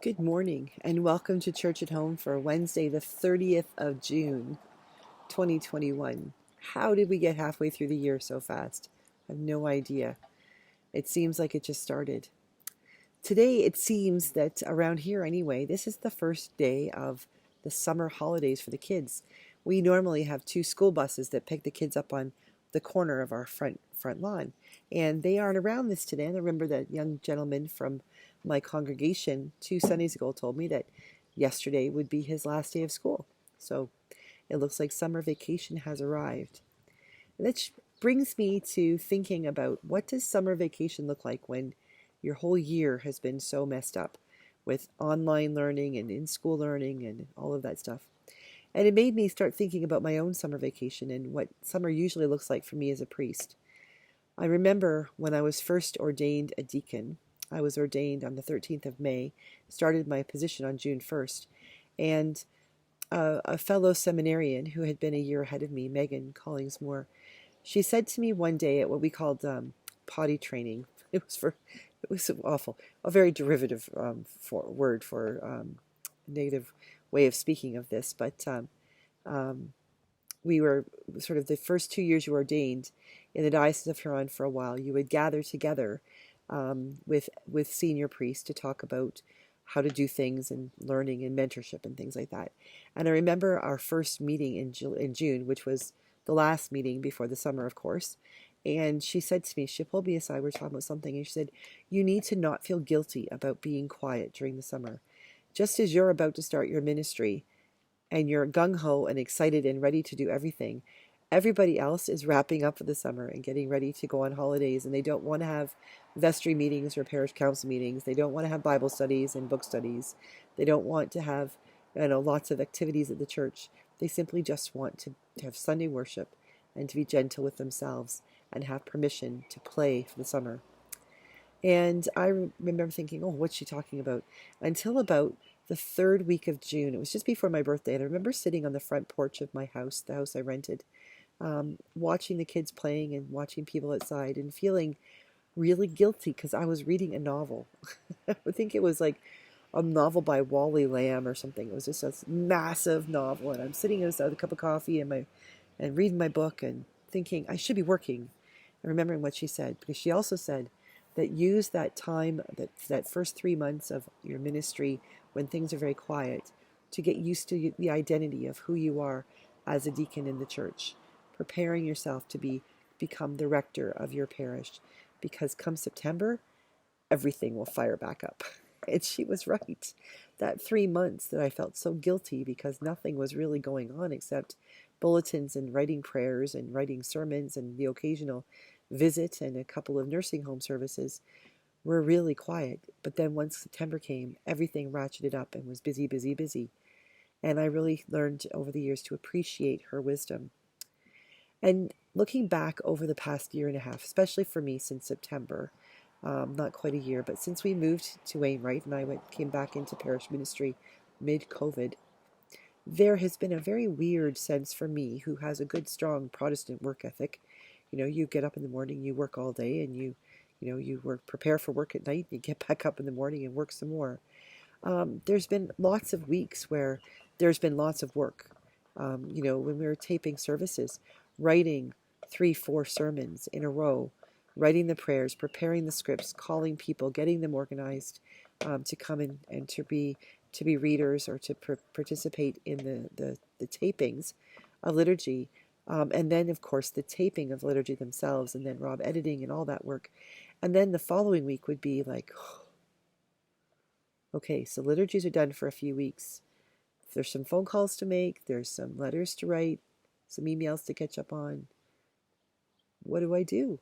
Good morning and welcome to Church at Home for Wednesday, the 30th of June, 2021. How did we get halfway through the year so fast? I have no idea. It seems like it just started. Today, it seems that around here anyway, this is the first day of the summer holidays for the kids. We normally have two school buses that pick the kids up on the corner of our front lawn, and they aren't around this today. And I remember that young gentleman from my congregation 2 Sundays ago told me that yesterday would be his last day of school. So it looks like summer vacation has arrived. And that brings me to thinking about, what does summer vacation look like when your whole year has been so messed up with online learning and in-school learning and all of that stuff. And it made me start thinking about my own summer vacation and what summer usually looks like for me as a priest. I remember when I was first ordained a deacon. I was ordained on the 13th of May, started my position on June 1st, and a fellow seminarian who had been a year ahead of me, Megan Collingsmore, she said to me one day at what we called potty training. It was awful, a very derivative word for negative way of speaking of this, but we were sort of the first 2 years you were ordained in the Diocese of Huron for a while. You would gather together with senior priests to talk about how to do things and learning and mentorship and things like that. And I remember our first meeting in June, which was the last meeting before the summer, of course. And she said to me, she pulled me aside, we were talking about something, and she said, you need to not feel guilty about being quiet during the summer. Just as you're about to start your ministry and you're gung-ho and excited and ready to do everything, everybody else is wrapping up for the summer and getting ready to go on holidays, and they don't want to have vestry meetings or parish council meetings. They don't want to have Bible studies and book studies. They don't want to have lots of activities at the church. They simply just want to have Sunday worship and to be gentle with themselves and have permission to play for the summer. And I remember thinking, oh, what's she talking about? Until about the third week of June. It was just before my birthday. And I remember sitting on the front porch of my house, the house I rented, watching the kids playing and watching people outside and feeling really guilty because I was reading a novel. I think it was like a novel by Wally Lamb or something. It was just a massive novel. And I'm sitting outside with a cup of coffee and reading my book and thinking I should be working. And remembering what she said, because she also said that use that time, that first 3 months of your ministry when things are very quiet, to get used to the identity of who you are as a deacon in the church, preparing yourself to become the rector of your parish, because come September, everything will fire back up. And she was right. That 3 months that I felt so guilty because nothing was really going on except bulletins and writing prayers and writing sermons and the occasional visit and a couple of nursing home services were really quiet. But then once September came, everything ratcheted up and was busy, busy, busy. And I really learned over the years to appreciate her wisdom. And looking back over the past year and a half, especially for me since September, not quite a year, but since we moved to Wainwright and I came back into parish ministry mid-COVID, there has been a very weird sense for me, who has a good, strong Protestant work ethic. You get up in the morning, you work all day, and you work, prepare for work at night, and you get back up in the morning and work some more. There's been lots of weeks where there's been lots of work. When we were taping services, writing 3-4 sermons in a row, writing the prayers, preparing the scripts, calling people, getting them organized to come in and to be readers or to participate in the tapings of liturgy. And then, of course, the taping of liturgy themselves, and then Rob editing and all that work. And then the following week would be like, okay, so liturgies are done for a few weeks. There's some phone calls to make, there's some letters to write, some emails to catch up on. What do I do?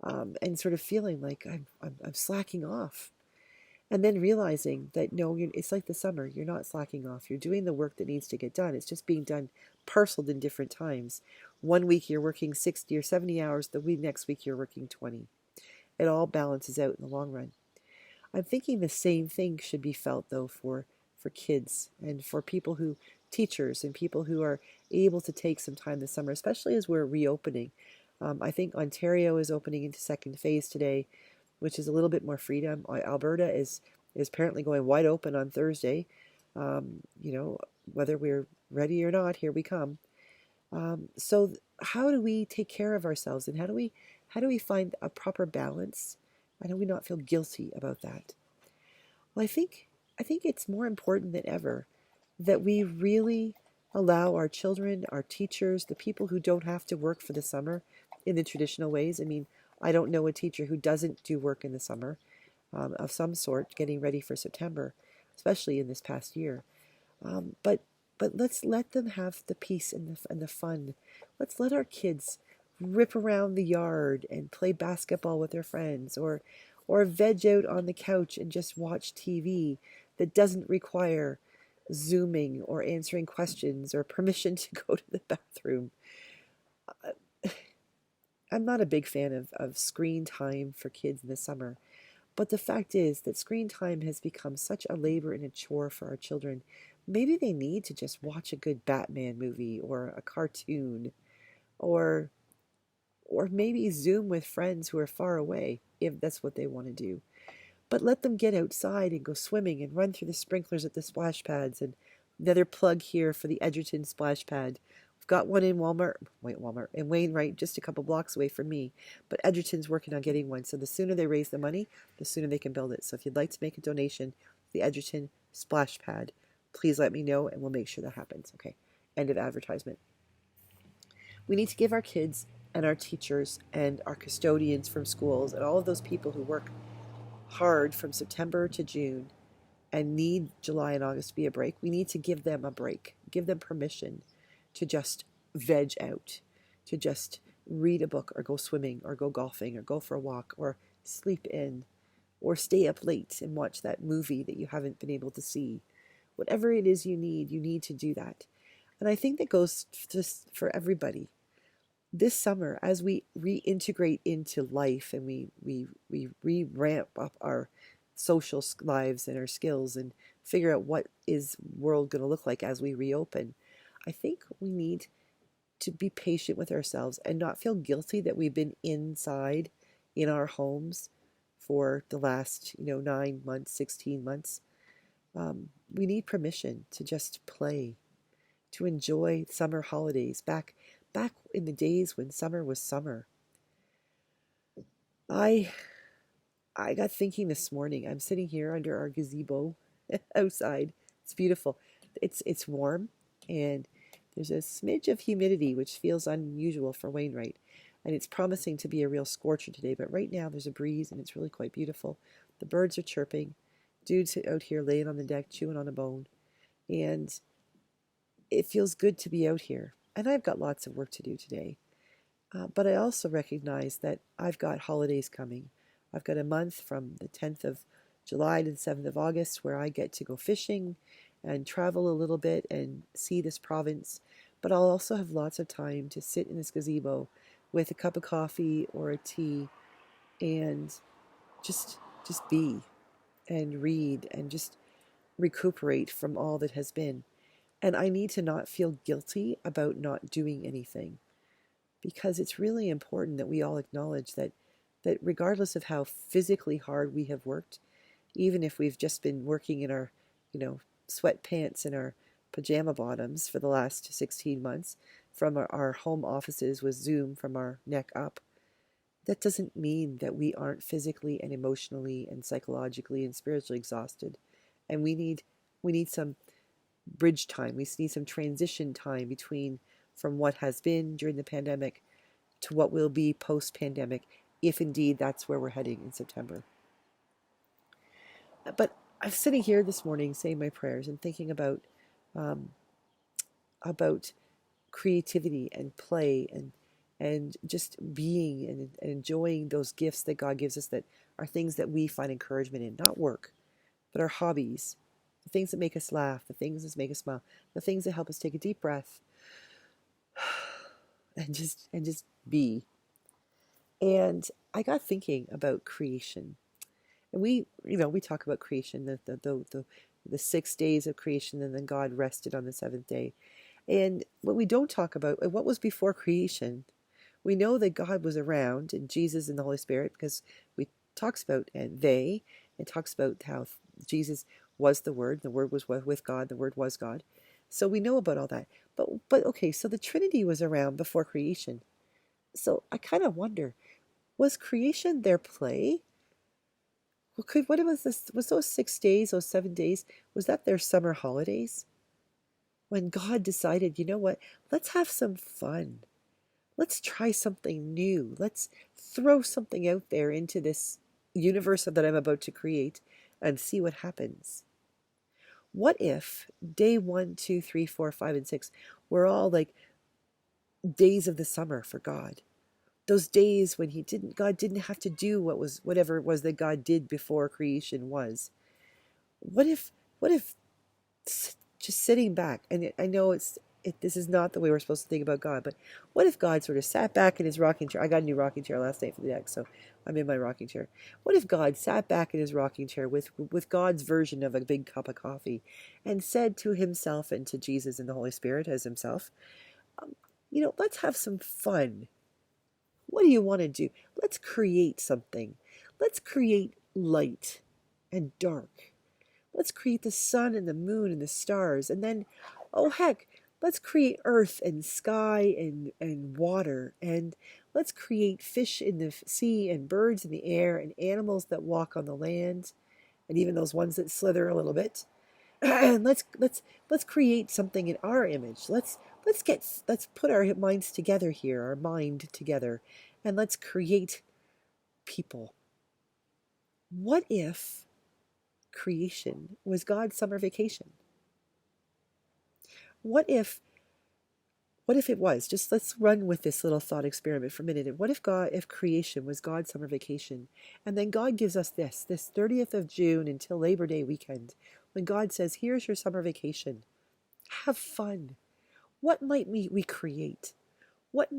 And sort of feeling like I'm slacking off. And then realizing that no, it's like the summer. You're not slacking off. You're doing the work that needs to get done. It's just being done parceled in different times. One week you're working 60 or 70 hours. The next week you're working 20. It all balances out in the long run. I'm thinking the same thing should be felt, though, for kids and for teachers and people who are able to take some time this summer, especially as we're reopening. I think Ontario is opening into second phase today, which is a little bit more freedom. Alberta is is apparently going wide open on Thursday. Whether we're ready or not, here we come. So how do we take care of ourselves, and how do we find a proper balance? How do we not feel guilty about that? Well, I think it's more important than ever that we really allow our children, our teachers, the people who don't have to work for the summer in the traditional ways. I mean, I don't know a teacher who doesn't do work in the summer of some sort, getting ready for September, especially in this past year. But let's let them have the peace and the fun. Let's let our kids rip around the yard and play basketball with their friends, or veg out on the couch and just watch TV that doesn't require zooming or answering questions or permission to go to the bathroom. I'm not a big fan of screen time for kids in the summer, but the fact is that screen time has become such a labor and a chore for our children. Maybe they need to just watch a good Batman movie or a cartoon, or maybe Zoom with friends who are far away if that's what they want to do. But let them get outside and go swimming and run through the sprinklers at the splash pads. And another plug here for the Edgerton splash pad. We've got one in Walmart, in Wainwright, just a couple blocks away from me. But Edgerton's working on getting one. So the sooner they raise the money, the sooner they can build it. So if you'd like to make a donation to the Edgerton splash pad, please let me know and we'll make sure that happens. Okay, end of advertisement. We need to give our kids and our teachers and our custodians from schools and all of those people who work hard from September to June and need July and August to be a break. We need to give them a break, give them permission to just veg out, to just read a book or go swimming or go golfing or go for a walk or sleep in or stay up late and watch that movie that you haven't been able to see. Whatever it is you need to do that. And I think that goes just for everybody. This summer, as we reintegrate into life and we re-ramp up our social lives and our skills and figure out what is world going to look like as we reopen, I think we need to be patient with ourselves and not feel guilty that we've been inside in our homes for the last 9 months, 16 months. We need permission to just play, to enjoy summer holidays back in the days when summer was summer. I got thinking this morning. I'm sitting here under our gazebo outside. It's beautiful. It's warm and there's a smidge of humidity, which feels unusual for Wainwright. And it's promising to be a real scorcher today. But right now there's a breeze and it's really quite beautiful. The birds are chirping. Dude's out here laying on the deck, chewing on a bone. And it feels good to be out here. And I've got lots of work to do today. But I also recognize that I've got holidays coming. I've got a month from the 10th of July to the 7th of August where I get to go fishing and travel a little bit and see this province. But I'll also have lots of time to sit in this gazebo with a cup of coffee or a tea and just be and read and just recuperate from all that has been. And I need to not feel guilty about not doing anything, because it's really important that we all acknowledge that regardless of how physically hard we have worked, even if we've just been working in our, sweatpants and our pajama bottoms for the last 16 months from our home offices with Zoom from our neck up, that doesn't mean that we aren't physically and emotionally and psychologically and spiritually exhausted. And we need some bridge time. We need some transition time between from what has been during the pandemic to what will be post-pandemic, if indeed that's where we're heading in September. But I'm sitting here this morning saying my prayers and thinking about creativity and play and just being and enjoying those gifts that God gives us that are things that we find encouragement in, not work, but our hobbies, the things that make us laugh, the things that make us smile, the things that help us take a deep breath and just be. And I got thinking about creation. And we talk about creation, the 6 days of creation, and then God rested on the seventh day. And what we don't talk about, what was before creation, we know that God was around, and Jesus and the Holy Spirit, because we talks about it talks about how Jesus was the Word was with God, the Word was God. So we know about all that. But okay, so the Trinity was around before creation. So I kind of wonder, was creation their play? What was this? Was those 6 days, those 7 days, was that their summer holidays? When God decided, you know what, let's have some fun. Let's try something new. Let's throw something out there into this universe that I'm about to create and see what happens. What if day 1, 2, 3, 4, 5, and 6 were all like days of the summer for God? Those days when God didn't have to do whatever it was that God did before creation was. What if just sitting back, and I know this is not the way we're supposed to think about God, but what if God sort of sat back in his rocking chair? I got a new rocking chair last night for the deck, so I'm in my rocking chair. What if God sat back in his rocking chair with God's version of a big cup of coffee and said to himself and to Jesus and the Holy Spirit as himself, let's have some fun. What do you want to do? Let's create something. Let's create light and dark. Let's create the sun and the moon and the stars. And then, oh heck, let's create earth and sky and water. And let's create fish in the sea and birds in the air and animals that walk on the land. And even those ones that slither a little bit. And let's create something in our image. Let's put our minds together here, our mind together, and let's create people. What if creation was God's summer vacation? What if it was? Just let's run with this little thought experiment for a minute. And what if creation was God's summer vacation? And then God gives us this 30th of June until Labor Day weekend, when God says, here's your summer vacation. Have fun. What might we create? What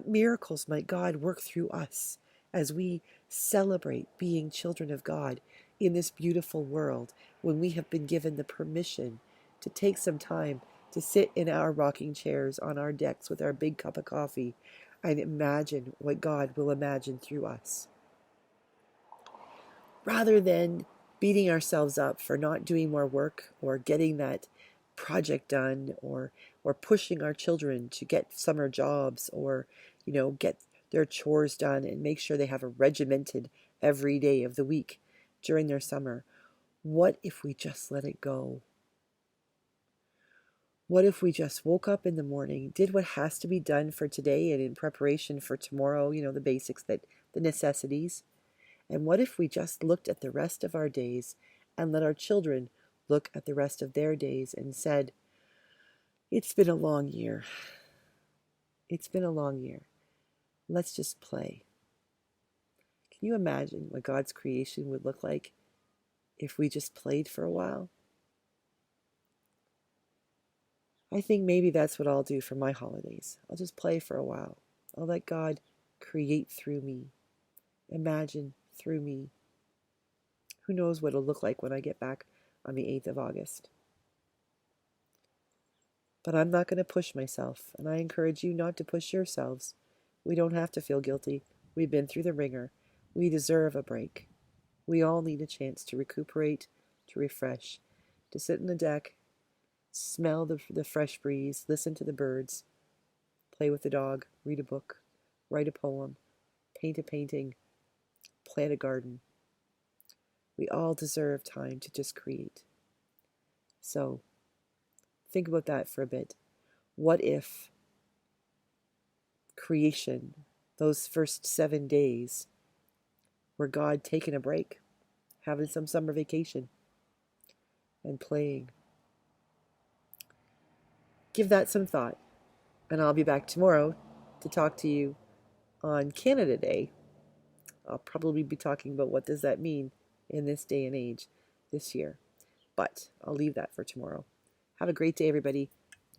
miracles might God work through us as we celebrate being children of God in this beautiful world, when we have been given the permission to take some time to sit in our rocking chairs on our decks with our big cup of coffee and imagine what God will imagine through us? Rather than beating ourselves up for not doing more work or getting that project done, or pushing our children to get summer jobs, or get their chores done and make sure they have a regimented every day of the week during their summer. What if we just let it go? What if we just woke up in the morning, did what has to be done for today and in preparation for tomorrow, the basics, the necessities? And what if we just looked at the rest of our days and let our children look at the rest of their days and said, it's been a long year. It's been a long year. Let's just play. Can you imagine what God's creation would look like if we just played for a while? I think maybe that's what I'll do for my holidays. I'll just play for a while. I'll let God create through me, imagine through me. Who knows what it'll look like when I get back on the 8th of August. But I'm not going to push myself, and I encourage you not to push yourselves. We don't have to feel guilty. We've been through the ringer. We deserve a break. We all need a chance to recuperate, to refresh, to sit on the deck, smell the fresh breeze, listen to the birds, play with the dog, read a book, write a poem, paint a painting, plant a garden. We all deserve time to just create. So, think about that for a bit. What if creation, those first 7 days, were God taking a break, having some summer vacation, and playing? Give that some thought, and I'll be back tomorrow to talk to you on Canada Day. I'll probably be talking about what does that mean in this day and age this year. But I'll leave that for tomorrow. Have a great day, everybody.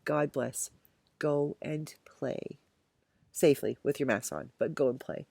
God bless. Go and play. Safely with your mask on, but go and play.